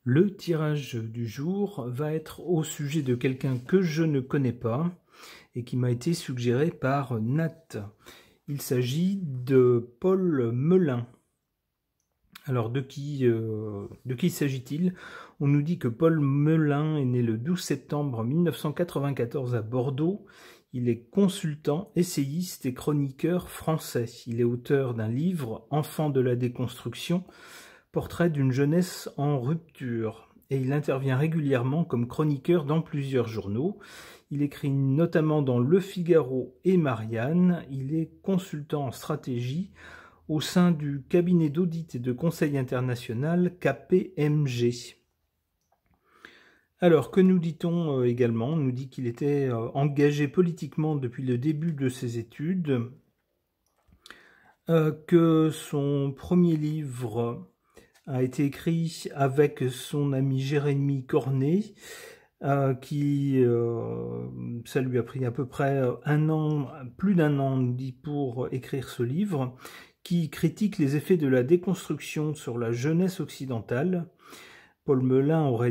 Le tirage du jour va être au sujet de quelqu'un que je ne connais pas et qui m'a été suggéré par Nat. Il s'agit de Paul Melun. Alors de qui s'agit-il? On nous dit que Paul Melun est né le 12 septembre 1994 à Bordeaux. Il est consultant, essayiste et chroniqueur français. Il est auteur d'un livre, Enfants de la déconstruction, portrait d'une jeunesse en rupture. Et il intervient régulièrement comme chroniqueur dans plusieurs journaux. Il écrit notamment dans Le Figaro et Marianne. Il est consultant en stratégie au sein du cabinet d'audit et de conseil international KPMG. Alors, que nous dit-on également? On nous dit qu'il était engagé politiquement depuis le début de ses études, que son premier livre a été écrit avec son ami Jérémy Cornet, ça lui a pris à peu près plus d'un an, on nous dit, pour écrire ce livre, qui critique les effets de la déconstruction sur la jeunesse occidentale. Paul Melun a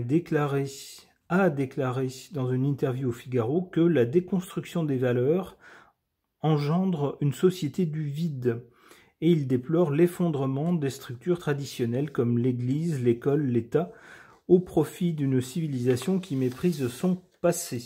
déclaré dans une interview au Figaro que la déconstruction des valeurs engendre une société du vide, et il déplore l'effondrement des structures traditionnelles comme l'Église, l'école, l'État, au profit d'une civilisation qui méprise son passé.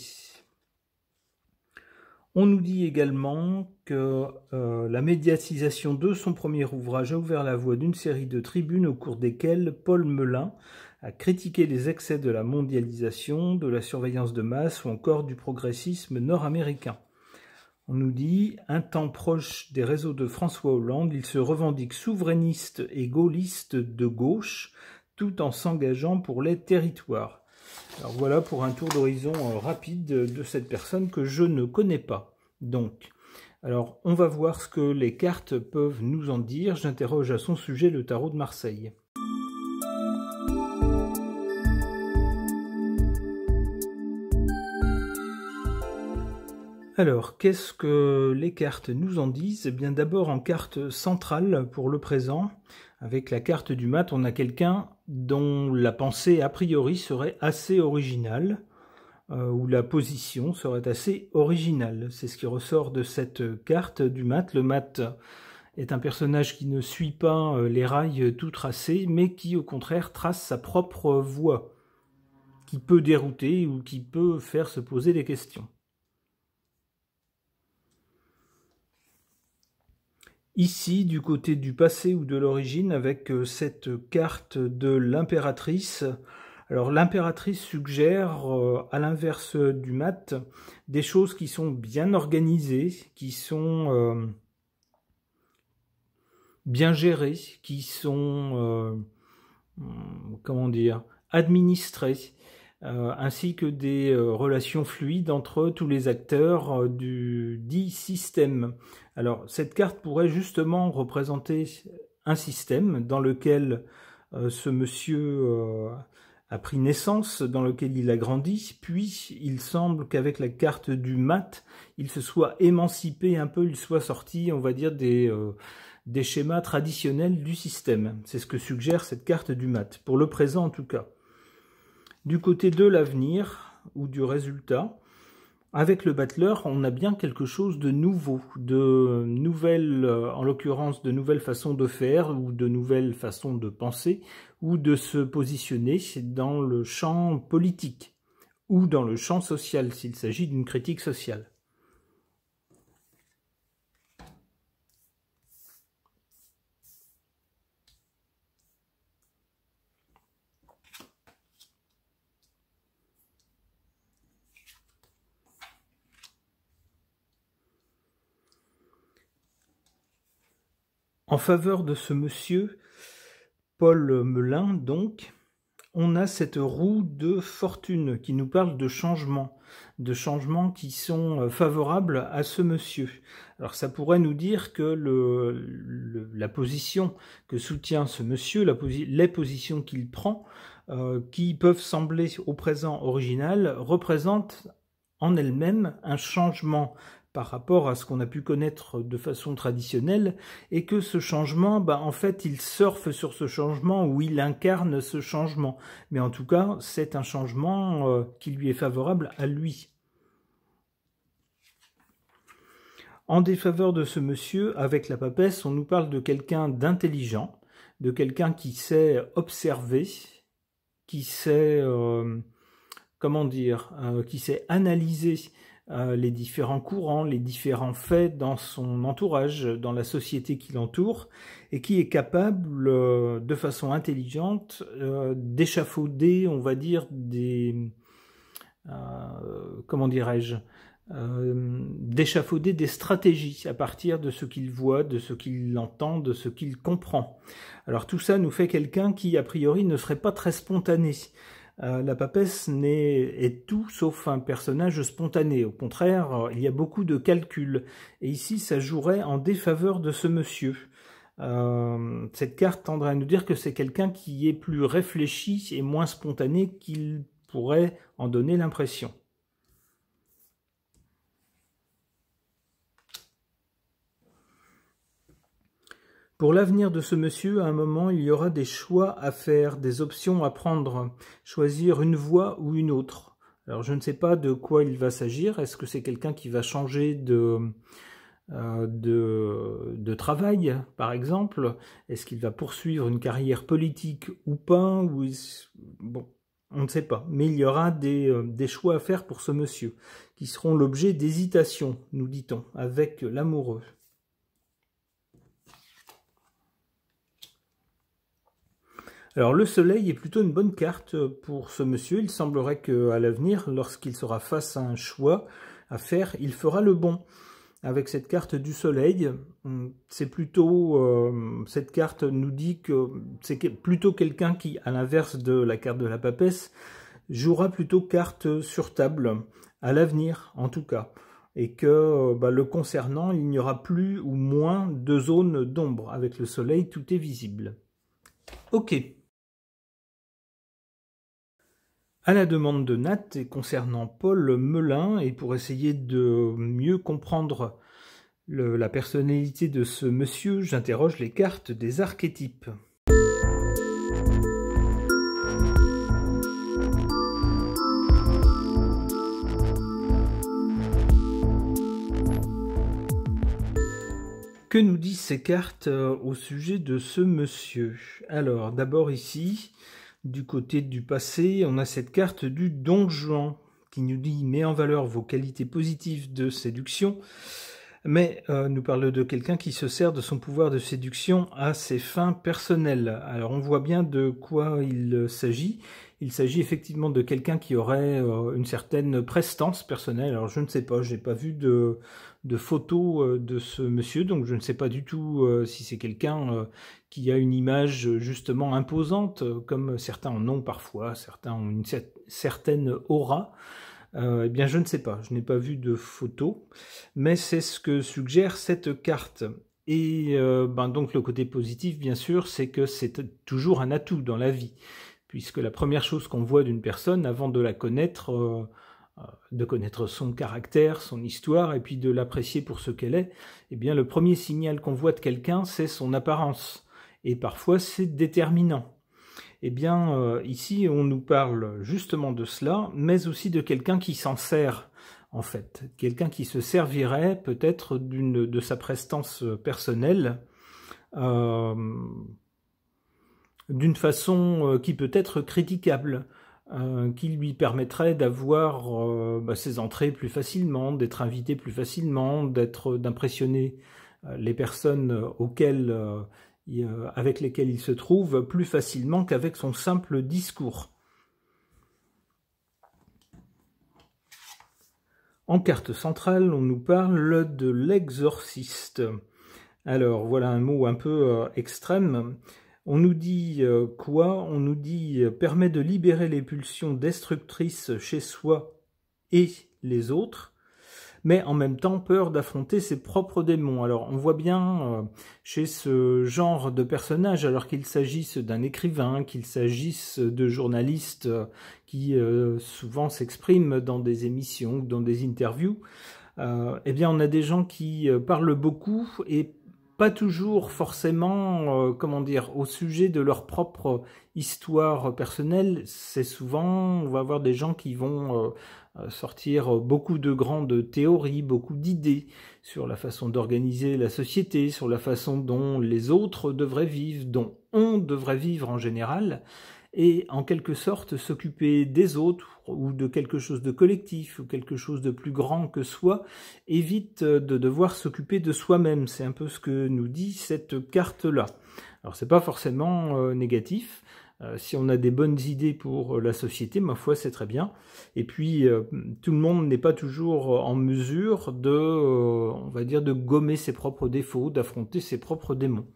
On nous dit également que la médiatisation de son premier ouvrage a ouvert la voie d'une série de tribunes au cours desquelles Paul Melun a critiqué les excès de la mondialisation, de la surveillance de masse ou encore du progressisme nord-américain. On nous dit, un temps proche des réseaux de François Hollande, il se revendique souverainiste et gaulliste de gauche, tout en s'engageant pour les territoires. Alors voilà pour un tour d'horizon rapide de cette personne que je ne connais pas. Donc, alors on va voir ce que les cartes peuvent nous en dire. J'interroge à son sujet le tarot de Marseille. Alors, qu'est-ce que les cartes nous en disent? Eh bien, d'abord en carte centrale pour le présent, avec la carte du mat, on a quelqu'un dont la pensée a priori serait assez originale, ou la position serait assez originale. C'est ce qui ressort de cette carte du mat. Le mat est un personnage qui ne suit pas les rails tout tracés, mais qui au contraire trace sa propre voie, qui peut dérouter ou qui peut faire se poser des questions. Ici, du côté du passé ou de l'origine, avec cette carte de l'impératrice. Alors l'impératrice suggère, à l'inverse du mat, des choses qui sont bien organisées, qui sont bien gérées, qui sont, comment dire, administrées, ainsi que des relations fluides entre tous les acteurs du dit système. Alors, cette carte pourrait justement représenter un système dans lequel ce monsieur a pris naissance, dans lequel il a grandi, puis il semble qu'avec la carte du mat, il se soit émancipé un peu, il soit sorti, on va dire, des schémas traditionnels du système. C'est ce que suggère cette carte du mat, pour le présent en tout cas. Du côté de l'avenir, ou du résultat, avec le battleur, on a bien quelque chose de nouveau, de nouvelles, en l'occurrence de nouvelles façons de faire, ou de nouvelles façons de penser, ou de se positionner dans le champ politique, ou dans le champ social, s'il s'agit d'une critique sociale. En faveur de ce monsieur, Paul Melun, donc, on a cette roue de fortune qui nous parle de changements qui sont favorables à ce monsieur. Alors ça pourrait nous dire que la position que soutient ce monsieur, les positions qu'il prend, qui peuvent sembler au présent originales, représentent en elles-mêmes un changement par rapport à ce qu'on a pu connaître de façon traditionnelle, et que ce changement, en fait, il surfe sur ce changement ou il incarne ce changement. Mais en tout cas, c'est un changement qui lui est favorable à lui. En défaveur de ce monsieur, avec la papesse, on nous parle de quelqu'un d'intelligent, de quelqu'un qui sait observer, qui sait, qui sait analyser les différents courants, les différents faits dans son entourage, dans la société qui l'entoure, et qui est capable, de façon intelligente, d'échafauder, on va dire, d'échafauder des stratégies à partir de ce qu'il voit, de ce qu'il entend, de ce qu'il comprend. Alors tout ça nous fait quelqu'un qui, a priori, ne serait pas très spontané. La papesse est tout sauf un personnage spontané. Au contraire, il y a beaucoup de calculs. Et ici, ça jouerait en défaveur de ce monsieur. Cette carte tendrait à nous dire que c'est quelqu'un qui est plus réfléchi et moins spontané qu'il pourrait en donner l'impression. Pour l'avenir de ce monsieur, à un moment, il y aura des choix à faire, des options à prendre, choisir une voie ou une autre. Alors je ne sais pas de quoi il va s'agir. Est-ce que c'est quelqu'un qui va changer de travail, par exemple? Est-ce qu'il va poursuivre une carrière politique ou pas? Bon, on ne sait pas. Mais il y aura des choix à faire pour ce monsieur, qui seront l'objet d'hésitation, nous dit-on, avec l'amoureux. Alors le soleil est plutôt une bonne carte pour ce monsieur. Il semblerait qu'à l'avenir, lorsqu'il sera face à un choix à faire, il fera le bon. Avec cette carte du soleil, c'est plutôt cette carte nous dit que c'est plutôt quelqu'un qui, à l'inverse de la carte de la papesse, jouera plutôt carte sur table, à l'avenir en tout cas. Et que le concernant, il n'y aura plus ou moins de zones d'ombre. Avec le soleil, tout est visible. Ok. À la demande de Nat et concernant Paul Melun, et pour essayer de mieux comprendre la personnalité de ce monsieur, j'interroge les cartes des archétypes. Que nous disent ces cartes au sujet de ce monsieur? Alors, d'abord ici, du côté du passé, on a cette carte du Don Juan qui nous dit « Mets en valeur vos qualités positives de séduction », mais nous parle de quelqu'un qui se sert de son pouvoir de séduction à ses fins personnelles. Alors on voit bien de quoi il s'agit. Il s'agit effectivement de quelqu'un qui aurait une certaine prestance personnelle. Alors je ne sais pas, j'ai pas vu de photos de ce monsieur, donc je ne sais pas du tout si c'est quelqu'un qui a une image justement imposante, comme certains en ont parfois, certains ont une certaine aura. Eh bien, je ne sais pas, je n'ai pas vu de photos, mais c'est ce que suggère cette carte. Et donc le côté positif, bien sûr, c'est que c'est toujours un atout dans la vie, puisque la première chose qu'on voit d'une personne, avant de la connaître, de connaître son caractère, son histoire, et puis de l'apprécier pour ce qu'elle est, eh bien le premier signal qu'on voit de quelqu'un, c'est son apparence. Et parfois, c'est déterminant. Eh bien, ici, on nous parle justement de cela, mais aussi de quelqu'un qui s'en sert, en fait. Quelqu'un qui se servirait peut-être de sa prestance personnelle, d'une façon qui peut être critiquable, qui lui permettrait d'avoir ses entrées plus facilement, d'être invité plus facilement, d'impressionner les personnes avec lesquels il se trouve plus facilement qu'avec son simple discours. En carte centrale, on nous parle de l'exorciste. Alors, voilà un mot un peu extrême. On nous dit quoi? On nous dit permet de libérer les pulsions destructrices chez soi et les autres, mais en même temps peur d'affronter ses propres démons. Alors on voit bien chez ce genre de personnage, alors qu'il s'agisse d'un écrivain, qu'il s'agisse de journalistes qui souvent s'expriment dans des émissions, dans des interviews, eh bien on a des gens qui parlent beaucoup et pas toujours forcément, comment dire, au sujet de leur propre histoire personnelle. C'est souvent, on va avoir des gens qui vont sortir beaucoup de grandes théories, beaucoup d'idées sur la façon d'organiser la société, sur la façon dont les autres devraient vivre, dont on devrait vivre en général, et en quelque sorte s'occuper des autres ou de quelque chose de collectif ou quelque chose de plus grand que soi évite de devoir s'occuper de soi-même. C'est un peu ce que nous dit cette carte-là. Alors c'est pas forcément négatif. Si on a des bonnes idées pour la société, ma foi, c'est très bien. Et puis, tout le monde n'est pas toujours en mesure de, on va dire, de gommer ses propres défauts, d'affronter ses propres démons.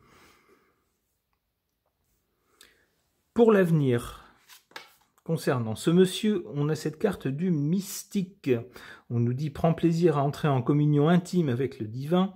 Pour l'avenir, concernant ce monsieur, on a cette carte du mystique. On nous dit « prend plaisir à entrer en communion intime avec le divin »,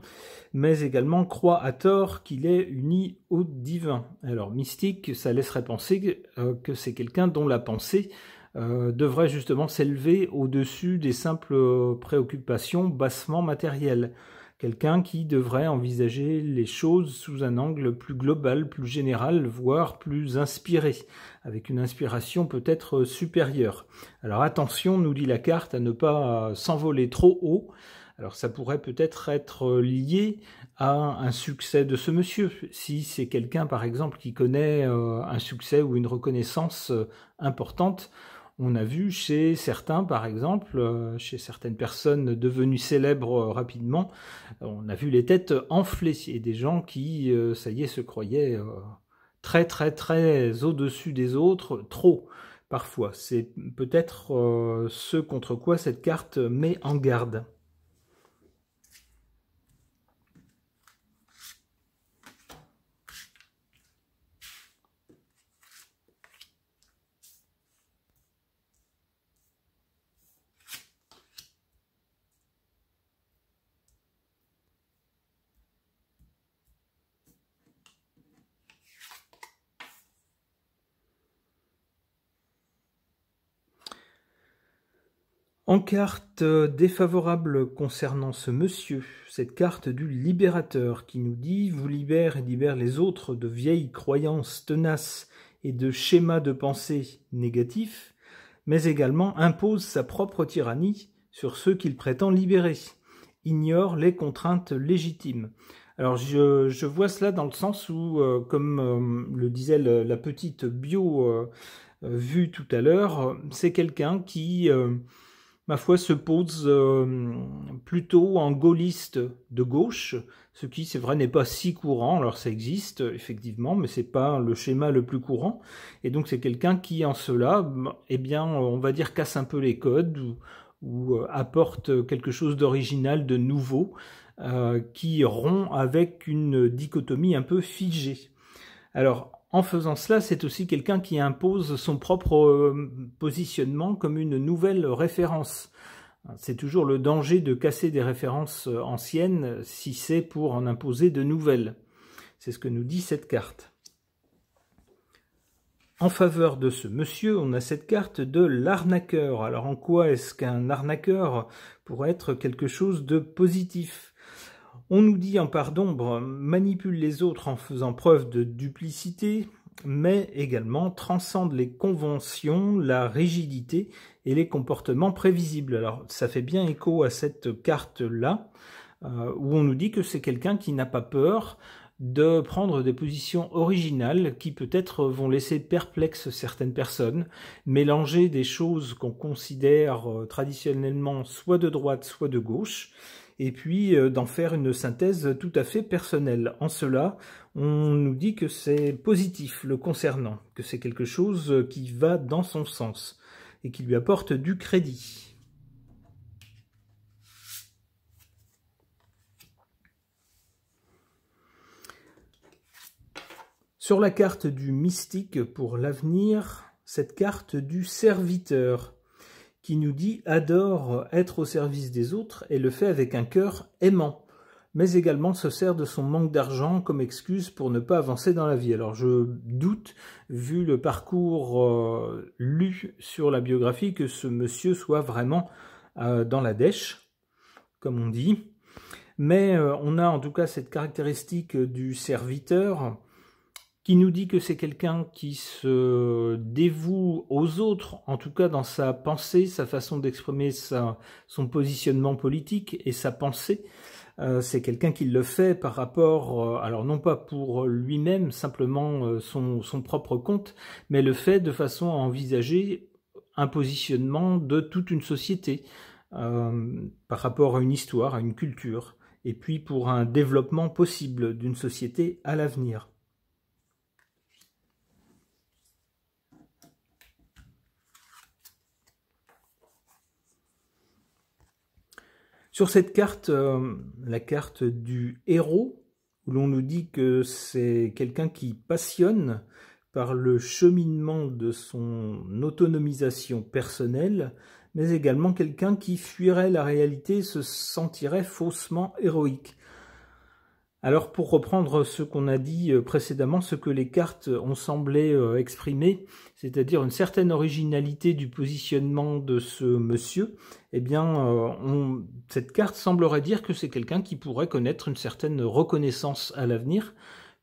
mais également croit à tort qu'il est uni au divin. Alors mystique, ça laisserait penser que c'est quelqu'un dont la pensée devrait justement s'élever au-dessus des simples préoccupations bassement matérielles. Quelqu'un qui devrait envisager les choses sous un angle plus global, plus général, voire plus inspiré, avec une inspiration peut-être supérieure. Alors attention, nous dit la carte, à ne pas s'envoler trop haut. Alors ça pourrait peut-être être lié à un succès de ce monsieur. Si c'est quelqu'un par exemple qui connaît un succès ou une reconnaissance importante, on a vu chez certains, par exemple, chez certaines personnes devenues célèbres rapidement, on a vu les têtes enflées et des gens qui, ça y est, se croyaient très très très au-dessus des autres, trop parfois. C'est peut-être ce contre quoi cette carte met en garde. En carte défavorable concernant ce monsieur, cette carte du libérateur qui nous dit « vous libère et libère les autres de vieilles croyances tenaces et de schémas de pensée négatifs, mais également impose sa propre tyrannie sur ceux qu'il prétend libérer, ignore les contraintes légitimes ». Alors je vois cela dans le sens où, comme le disait la petite bio vue tout à l'heure, c'est quelqu'un qui... ma foi, se pose plutôt en gaulliste de gauche, ce qui, c'est vrai, n'est pas si courant. Alors ça existe, effectivement, mais c'est pas le schéma le plus courant. Et donc c'est quelqu'un qui, en cela, eh bien, on va dire, casse un peu les codes ou apporte quelque chose d'original, de nouveau, qui rompt avec une dichotomie un peu figée. Alors, en faisant cela, c'est aussi quelqu'un qui impose son propre positionnement comme une nouvelle référence. C'est toujours le danger de casser des références anciennes si c'est pour en imposer de nouvelles. C'est ce que nous dit cette carte. En faveur de ce monsieur, on a cette carte de l'arnaqueur. Alors en quoi est-ce qu'un arnaqueur pourrait être quelque chose de positif ? On nous dit en part d'ombre, manipule les autres en faisant preuve de duplicité, mais également transcende les conventions, la rigidité et les comportements prévisibles. Alors ça fait bien écho à cette carte-là, où on nous dit que c'est quelqu'un qui n'a pas peur de prendre des positions originales qui peut-être vont laisser perplexes certaines personnes, mélanger des choses qu'on considère traditionnellement soit de droite, soit de gauche, et puis d'en faire une synthèse tout à fait personnelle. En cela, on nous dit que c'est positif le concernant, que c'est quelque chose qui va dans son sens et qui lui apporte du crédit. Sur la carte du mystique pour l'avenir, cette carte du serviteur, qui nous dit « adore être au service des autres et le fait avec un cœur aimant », mais également se sert de son manque d'argent comme excuse pour ne pas avancer dans la vie. Alors je doute, vu le parcours lu sur la biographie, que ce monsieur soit vraiment dans la dèche. comme on dit. Mais on a en tout cas cette caractéristique du serviteur qui nous dit que c'est quelqu'un qui se dévoue aux autres, en tout cas dans sa pensée, sa façon d'exprimer son positionnement politique et sa pensée. C'est quelqu'un qui le fait par rapport, alors non pas pour lui-même, simplement son propre compte, mais le fait de façon à envisager un positionnement de toute une société par rapport à une histoire, à une culture, et puis pour un développement possible d'une société à l'avenir. Sur cette carte, la carte du héros, où l'on nous dit que c'est quelqu'un qui passionne par le cheminement de son autonomisation personnelle, mais également quelqu'un qui fuirait la réalité et se sentirait faussement héroïque. Alors pour reprendre ce qu'on a dit précédemment, ce que les cartes ont semblé exprimer, c'est-à-dire une certaine originalité du positionnement de ce monsieur, eh bien cette carte semblerait dire que c'est quelqu'un qui pourrait connaître une certaine reconnaissance à l'avenir,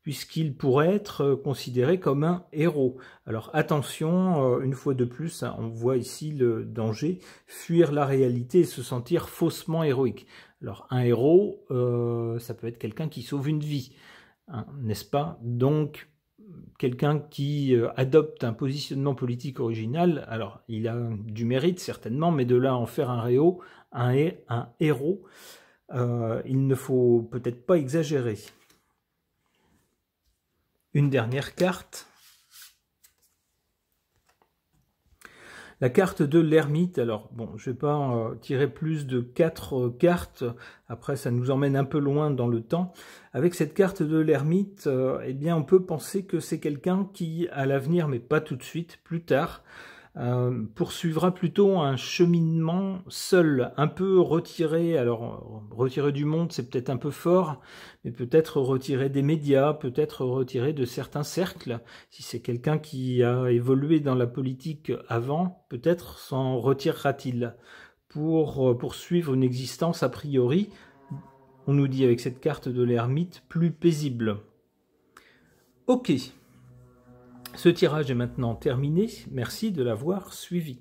puisqu'il pourrait être considéré comme un héros. Alors attention, une fois de plus, on voit ici le danger, fuir la réalité et se sentir faussement héroïque. Alors un héros, ça peut être quelqu'un qui sauve une vie, hein, n'est-ce pas? Donc quelqu'un qui adopte un positionnement politique original, alors il a du mérite certainement, mais de là à en faire un héros, il ne faut peut-être pas exagérer. Une dernière carte. La carte de l'ermite, alors bon, je ne vais pas tirer plus de 4 cartes, après ça nous emmène un peu loin dans le temps. Avec cette carte de l'ermite, eh bien on peut penser que c'est quelqu'un qui, à l'avenir, mais pas tout de suite, plus tard, poursuivra plutôt un cheminement seul, un peu retiré. Alors retiré du monde, c'est peut-être un peu fort, mais peut-être retiré des médias, peut-être retiré de certains cercles. Si c'est quelqu'un qui a évolué dans la politique avant, peut-être s'en retirera-t-il pour poursuivre une existence a priori, on nous dit avec cette carte de l'ermite, plus paisible. Ok. Ce tirage est maintenant terminé, merci de l'avoir suivi.